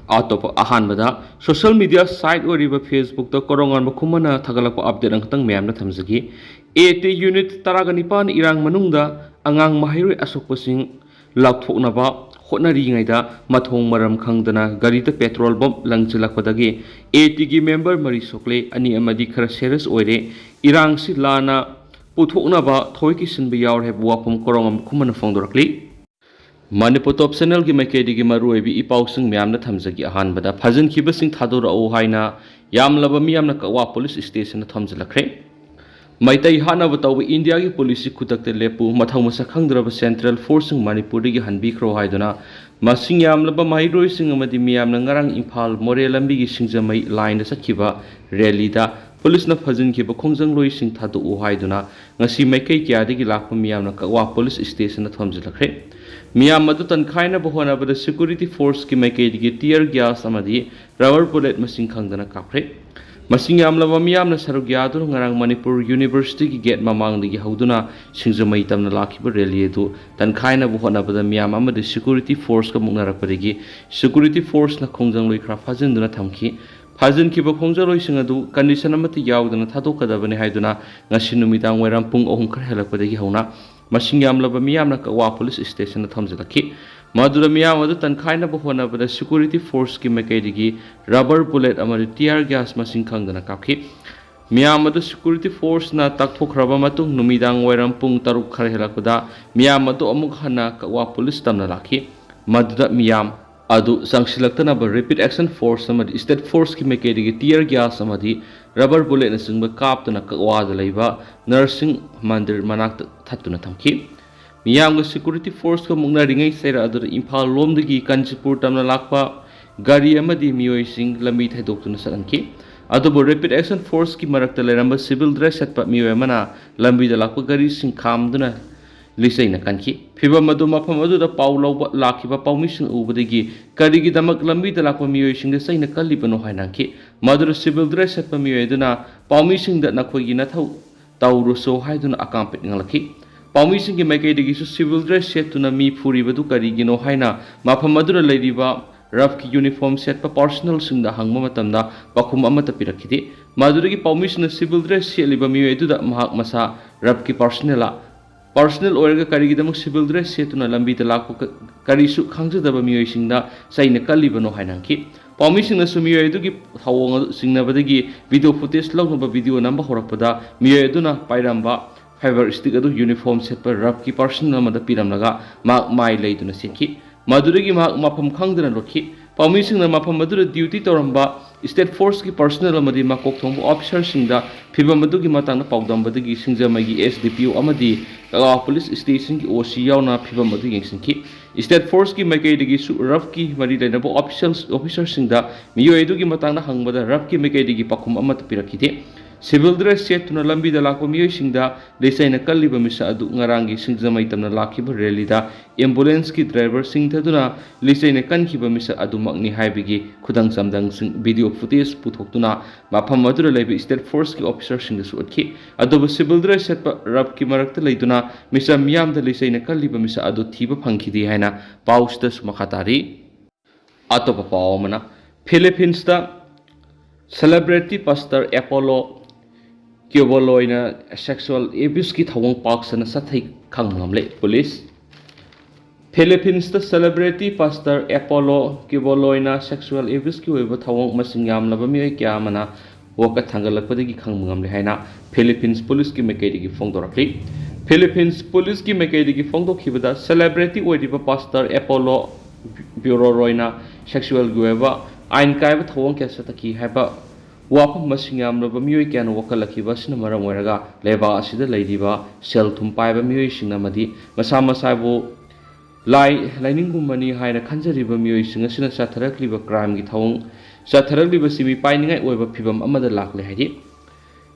Atop ahanbada social media site or river Facebook the Korounganba Kumana Tagalako update ang tang mayam na thamzagi 80 unit taraganipan irang manungda Angang maheiloi ashokpa sing lauthoknaba hotnaringai da mathong maram khangdana garita petrol bomb langsilakpada gi 80 gi member mari sokle ani amadi khara serious oire irang si lana puthoknaba thoiki sinba yaur heb wapum Korounganba Kumana fongdorakli Manipur top channel gi maikedi gi maru ebi ipausing myamna thamjagi ahanbada phajin khibasing thadora o haina yamlaba miyamna kawa police station na thamjalakre maitai hana bataw India gi police khutakte lepu mathau masa khangdraba central force Manipur gi hanbi khro haiduna masing yamlaba maheiloi sing amadi miyamna ngarang imphal more lambi gi singjamai line da sakhiba rally da police na phajin khiba khongjang loi sing thadu o haiduna ngasi maikai kya digi lakpa miyamna kawa police station na thamjalakre Miyam madu tankhaina bahona bada security force ki maikedi tear gas amadi rubber bullet masing khangdana kapre masing yamlaba miyam na sarug yadur ngarang Manipur University ki gate mamang digi hauduna singjamai tamna lakhiba rally edu tankhaina bahona bada miyam amadi security force ka mungnarakpadigi security force na khongjang loi khra phajinduna thamki phajin ki ba khongjang loi singadu condition amati yaudana thadokadabani haiduna ngasi numitang weram pung 3 khar helakpadagi hauna masing yamlaba miyamna kawa police station na thamjalaki madura miyam adu tankhaina bahona bada security force ki maikaidigi rubber bullet amari tear gas masing khangdana kapki miyam adu security force na takthokhraba matung numidang wairam pung 3 khar helakpada miyam adu amuk hana kawa police tamna lakhi madura miyam adu langsilakpada rapid action force amadi state force ki maikaidigi tear gas amadi rubber bullet na singba kaptuna kawa da leiba nursing mandir manak thattuna thamki miyam security force ka mungnaringai sera adu imphal lomdagi Kanchipur tamna lakpa gari amadi miyoi sing lambi thaidoktuna saranki adu rapid action force ki marakta leramba civil dress setpa miyoi mana lambi da lakpa gari sing khamduna lisai na kanki phiba madu mafam adu da paulo lakhiba pawmission ubadagi karigi damak lambi da lakpa miyoi sing da sai na kalibano hainanki madu civil dress setpa miyoi duna pawmission da nakhogi na thau tauruso haiduna akampet ngalaki pawmission gi maikaidagi su civil dress setuna mi phuribadu karigi no haina mafam adu leiriba raf ki uniform set pa personal singda hangma matamda pakhum amata pirakhide madurigi pawmission civil dress seliba miyoi du da mahak masa raf ki personal orga karigidamuk civil dress setuna lambi da lakpa karisu khangjadaba miyoi singda saina kalibano hainanki pawmission na sumiyoi du gi thawong singnabadagi video footage lawnoba video namba horakpada miyoi du na pairamba fiber stick adu uniform set pa rap ki personal amada piramlaga mak mai leiduna sikhi madurigi mak mafam khangdana rokhi pawmission na mafam madura duty toramba state force ki personal amadi makok thongbu officer singda phibam adugi matang na pawdambadagi singjamagi SDPO amadi kawa police station ki OC yauna phibam adu yengsinki state force ki maikaidagi su raf ki mari lainabo officer singda miyoi adugi matang na hangbada raf ki maikaidagi pakhum amata pirakide civil dress set tuna lambi da lakpa miyoi singda lesaina kalliba misa adu ngarangi singjamai tamna lakhiba rally da ambulance ki driver singthaduna lesaina kankhiba misa adu makni haibigi khudang samdang sing video footage puthoktuna mafam madura leiba state force ki officer singda su atki adu civil dress set pa rap ki marakta leiduna misa miyam da lesaina kalliba misa adu thiba phangkhidi haina pausta sumakhatari atopa pawmana Philippines da celebrity pastor Apollo Korounganba sexual abuse ki thawang paksana sathai khangmamle police Philippines the celebrity pastor Apollo Korounganba sexual abuse ki oiba thawang masing yamlaba miyoi kya mana woka thangalakpadagi khangmamle haina Philippines police ki maikaidagi fongdorakli Philippines police ki maikaidagi fongdokhibada celebrity oidiba pastor Apollo Korounganba sexual goeba ain kaiba thawang kya sataki haiba wapam masing yamlaba miyoi kya no wakalakhiba sina maram oiraga leba asida leidiba sel thum paiba miyoi singna madi masa masaibo lainingumani haina khanjariba miyoi singa sina satharakliba crime gi thawang satharakliba simi painingai oiba phibam amada lakle haidi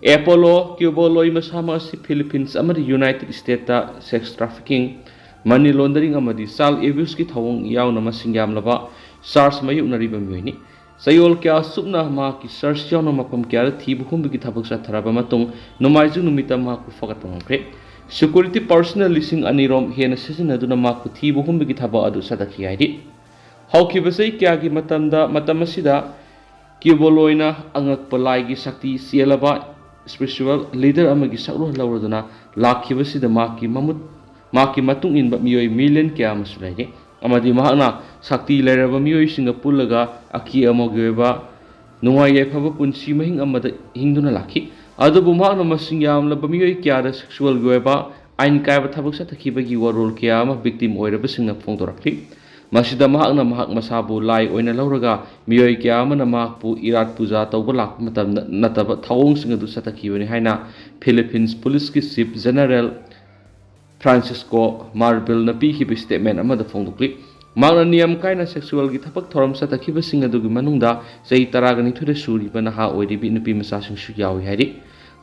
Apollo Korounganba masama asi Philippines amadi United States ta sex trafficking money laundering amadi child abuse ki thawang yauna masing yamlaba SARS mayuknariba miyoi ni sayol kya subna ma ki search yauna mapam kya thibu humbi ki thabak satharaba matung nomaiju numita ma ku fagat pangkre security personnel lising anirom hena season aduna ma ku thibu humbi ki thaba adu sadaki haidi ꯍꯧꯈꯤꯕ ꯆꯍꯤ ꯀꯌꯥꯒꯤ matam asida Kiboloina angak palai gi sakti sielaba spiritual leader amagi sakro lauraduna lakhibasida maki matung inba miyoi million kya masulai amadi mahakna sakti leraba miyoi singa pullaga aki amogiba nungai yaifaba punsi mahing amada hingduna lakhi adubu mahakna masing yamlaba miyoi kya da sexual goeba ain kaiba thabak sathakibagi warol kya ama victim oiraba singna phongdorakli masida mahakna mahak masabu lai oina lauraga miyoi kya amana mahakpu irat puja tawba lak matam nataba thawong singa du sathakibani haina Philippines Police ki Chief General Francisco Marbil na pihibi statement amada phongdokli magna niyam kaina sexual gi thapak thoram satakhiba singa dugi manungda sei taragani thude suri bana ha oiribi nupi masa sing su yawi hari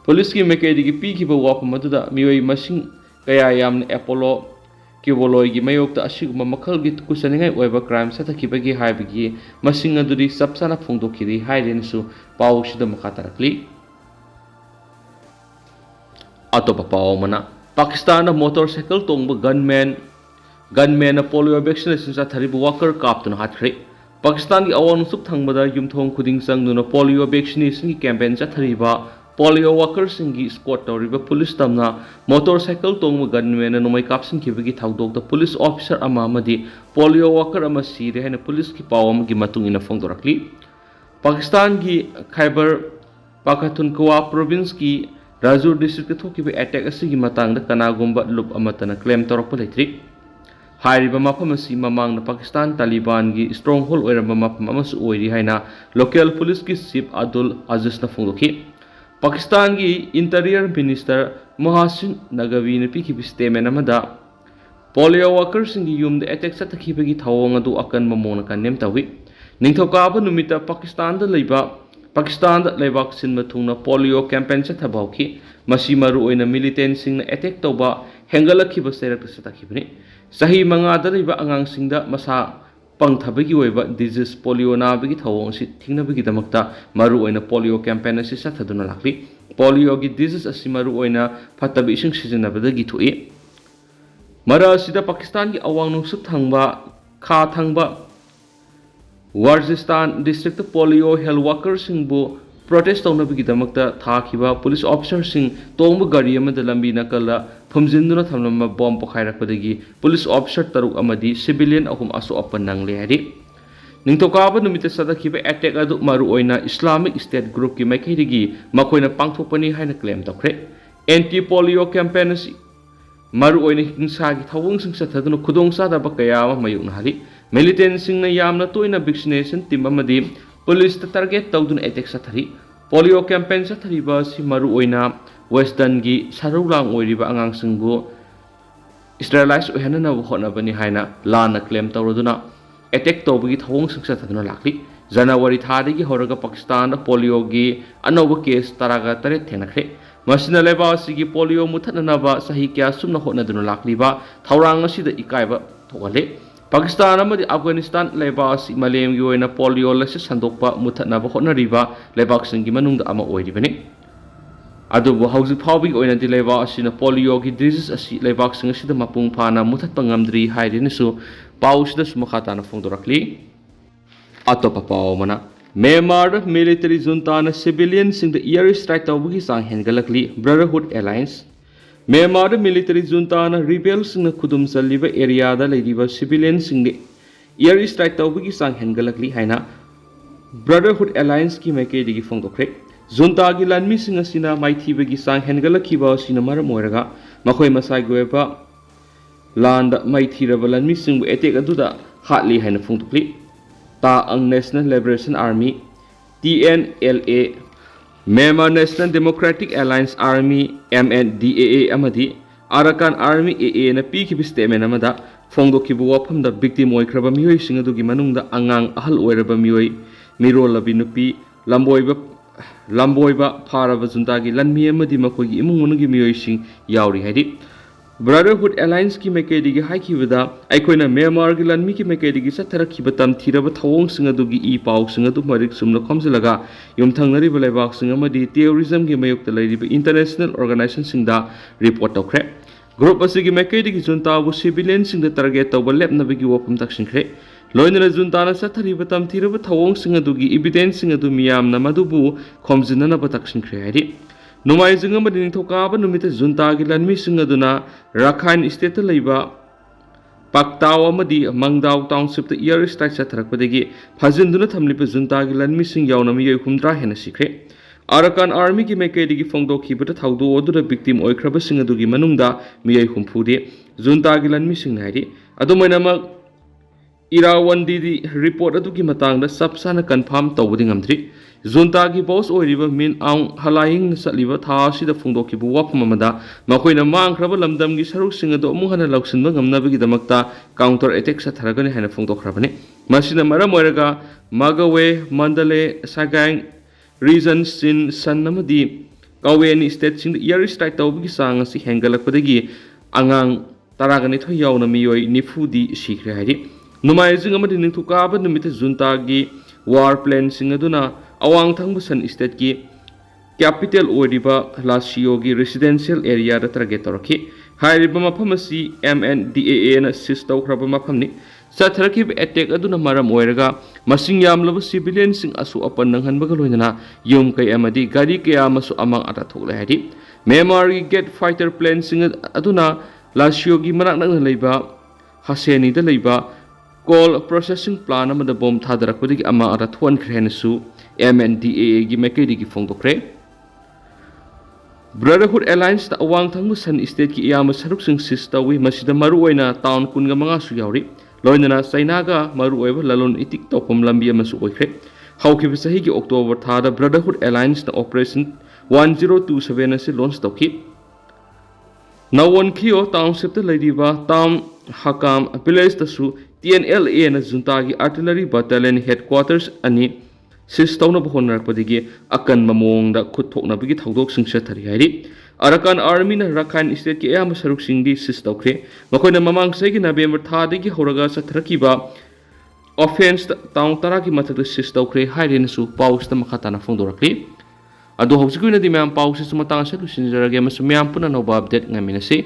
police ki mekedi gi pihiba wap maduda miyoi masing kaya yamna Apollo Kiboloi gi mayokta asiguma makhal gi kusaningai oiba crime satakibagi haibigi masing aduri sapsana phongdokiri hairensu pau sida makatarakli atopa pau mana Pakistan motorcycle tongba gunman polio vaccination sa tharibu worker kaptun hathre Pakistan gi awang suk thangbada yumthong khuding sangduna polio vaccination gi campaign sa thariba polio worker singi squad tawriba police tamna motorcycle tongba gunman nomai kapsin kibagi thawdok da police officer ama amadi polio worker ama sire haina police ki pawam gi matung ina phongdorakli Pakistan gi Khyber Pakhtunkhwa province ki Rajur district thokiba attack asigi matangda kanagumba lup amatana claim torokpa leitri hairiba mafam asi mamangna Pakistan Taliban gi stronghold oiramba mafam amasu oiri haina local police ki chief Abdul Aziz na phongdoki Pakistan gi interior minister Muhsin Naqvi na pikhi statement amada polio workers gi yumda attack satakhiba gi thawong adu akan mamona kanem tawi ningthokaba numita Pakistan da leibak sin mathungna polio campaign sa thabauki masi maru oina militant sing na attack toba hengalakhi ba serak sa takhibni sahi manga da riba angang sing da masa pangthabagi oiba disease polio na bagi thawong si thingna bagi damakta maru oina polio campaign si sa thaduna lakli polio gi disease asi maru oina phatabi sing sijina badagi thui mara sida Pakistan gi awang nungsuk thangba kha thangba Waziristan district polio health workers singbu protest tawnabi gidamakta thakiba police officers sing tongba gari amada lambi nakala phumjinduna thamlama bomb pokhairakpadagi police officer taruk amadi civilian ahum aso apan nangle hari ningtokaba numita sadakiba attack adu maru oina Islamic State group ki maikirigi makoina pangthopani haina claim tawkhre anti polio campaign maru oina hingsa gi thawung sing sathaduna khudong sada ba kaya ma mayuk na hali militant sing na yamna toina vaccination team amadi police ta target tawdun attack sathari polio campaign sathari ba si maru oina western gi sarulang oiriba angang singbu sterilize ohana na hona bani haina lana claim tawraduna attack tawbagi thawong sing sathaduna lakli January thadagi horaga Pakistan da polio gi anoba case taraga tare thenakre masina leba sigi polio muthanana ba sahi kya sumna hona duna lakli ba thawrang asida ikaiba thogale Pakistan amadi Afghanistan leba si malem gi oina polio lase sandokpa muthanna ba hona riba lebak singi manungda ama oiribani adubu hauji phawbi oina di leba asina polio gi disease asi lebak sing asida mapung phana muthatpa ngamdri hairinisu pausida sumakata na phongdorakli atopa paw mana Myanmar military junta na civilian sing the air strike tawbugi sang hengalakli Brotherhood Alliance Myanmar military junta na rebels na khudum chaliba area da leidiba civilian sing the air strike tawbugi sang hengalakli haina Brotherhood Alliance ki maike digi phongdokre junta gi lanmi sing asina maithibagi sang hengalakhiba asina maram oiraga makhoi masai goeba land maithiraba lanmi sing bu attack aduda hatli haina phongdokli Ta ang National Liberation Army TNLA Myanmar National Democratic Alliance Army MNDAA amadi Arakan Army AA na pikhibi statement amada phongdokibu wafamda victim oikraba miyoi sing adugi manungda angang ahal oiraba miyoi mirolabi nupi lamboiba pharaba juntagi lanmi amadi makoigi imung manugi miyoi sing yauri haidi Brotherhood Alliance ki maikedi gi haikibada aikoina Myanmar gi lanmi ki maikedi gi satharakhiba tamthiraba thawong singa dugi I paw singa du marik sumna khomjalaga yumthangnari balaibak singa madi terrorism gi mayokta lairiba international organization singda report tawkhre group asigi maikedi gi junta bu civilian singda target tawba lepna bigi wapum taksinkhre loinana juntana sathariba tamthiraba thawong adugi evidence adu miyamna madubu khomjinana bataksinkhre hari numaijinga madi ningthokaba numita junta gi lanmi aduna rakhain state leiba paktaw amadi mangdaw township the year strike satharakpadagi phajinduna thamlipa junta gi lanmi yauna miyoi humdra hena sikre Arakan Army ki maikaydi fongdokhibata thawdo adura victim oikraba adugi manungda miyoi humphudi junta gi lanmi nairi adumainama Irawandi di report adugi matangda sapsana confirm tawbudi ngamdri junta gi boss oiriba min ang halaing saliba tha sida phongdokhibu wafam amada makoina mangkraba lamdam gi saruk adu amu hana lauksinba ngamnabagi damakta counter attack satharagani hana phongdokhrabani masina maram oiraga Magawe Mandale Sagang region sin sanamadi Kaweni state sing year strike tawbigi sang asi hengalakpadagi angang taragani tho yauna miyoi nifudi sikre hari Numaijing amadi ningthukaba numita junta gi war plan aduna awang thangbu san state gi capital oriba lasio gi residential area da target torki hairiba mafam asi MNDAA na sistaw khraba mafam ni satharaki attack aduna maram oiraga masing yamlaba civilian sing asu apan nanghanbaga loinana yum kai amadi gari kaya masu amang ata thokla hari memory get fighter plane aduna lasio gi manak nang leiba haseni da leiba call processing plan amada bom thadarakpadagi ama ara thon khrenasu MNDAA gi maikaydi gi phongdokre Brotherhood Alliance ta awang thangmu san state ki iyama saruk sing sistawi masida maru oina town kunga manga su yauri loinana China ga maru oiba lalon itik topom lambi amasu oikre haukiba sahi gi October thada Brotherhood Alliance na operation 1027 ase launch tawki Nawon Khio township ta ladiba town hakam village ta su TNLA na junta gi artillery battalion headquarters ani sistawna bahonrakpadigi akan mamongda khuthoknabigi thawdok singsa thari hairi Arakan Army na Rakhine state ki ayam saruk singdi sistawkre makoina mamang segi November thadagi horaga sathrakiba offense town taraki mathak sistawkre hairena su pausta makhatana phongdorakli adu hawsikuina di mayam pausi sumatang sa lusinjarage masu mayam puna no update ngaminasi